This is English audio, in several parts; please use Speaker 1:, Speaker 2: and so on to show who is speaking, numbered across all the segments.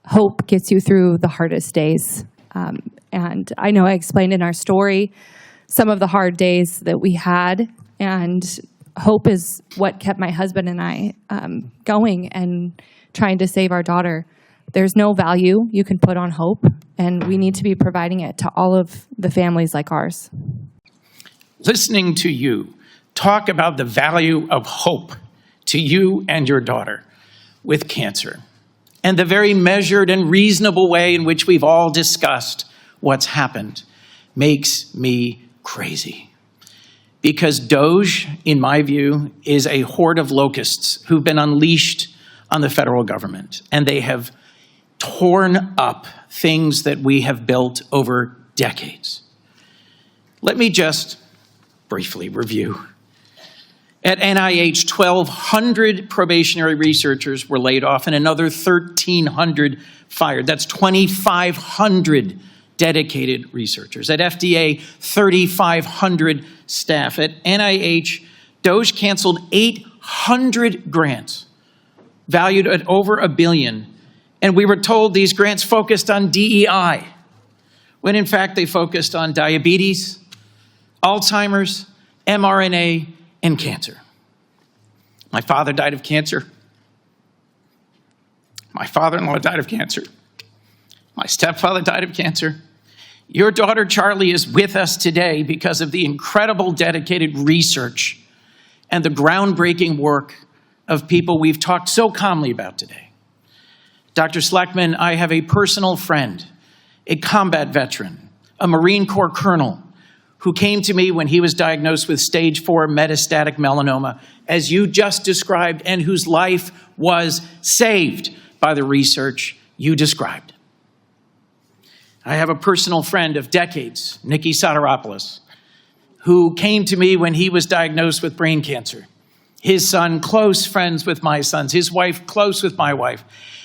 Speaker 1: hope gets you through the hardest days. And I know I explained in our story some of the hard days that we had, and hope is what kept my husband and I going and trying to save our daughter. There's no value you can put on hope, and we need to be providing it to all of the families like ours.
Speaker 2: Listening to you talk about the value of hope to you and your daughter with cancer, and the very measured and reasonable way in which we've all discussed what's happened, makes me crazy. Because DOGE, in my view, is a horde of locusts who've been unleashed on the federal government, and they have torn up things that we have built over decades. Let me just briefly review. At NIH, 1,200 probationary researchers were laid off and another 1,300 fired. That's 2,500 dedicated researchers. At FDA, 3,500 staff. At NIH, DOGE canceled 800 grants valued at over $1 billion. And we were told these grants focused on DEI, when in fact they focused on diabetes, Alzheimer's, mRNA, and cancer. My father died of cancer. My father-in-law died of cancer. My stepfather died of cancer. Your daughter, Charlie, is with us today because of the incredible dedicated research and the groundbreaking work of people we've talked so calmly about today. Dr. Schleckman, I have a personal friend, a combat veteran, a Marine Corps colonel, who came to me when he was diagnosed with stage 4 metastatic melanoma, as you just described, and whose life was saved by the research you described. I have a personal friend of decades, Nikki Soteropoulos, who came to me when he was diagnosed with brain cancer. His son, close friends with my sons, his wife, close with my wife.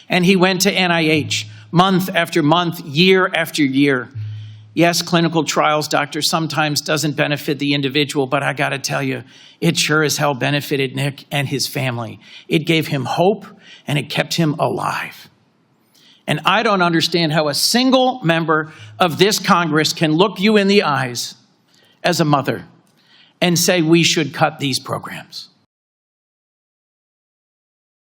Speaker 2: And he went to NIH month after month, year after year. Yes, clinical trials, doctor, sometimes doesn't benefit the individual, but I gotta tell you, it sure as hell benefited Nick and his family. It gave him hope and it kept him alive. And I don't understand how a single member of this Congress can look you in the eyes as a mother and say we should cut these programs.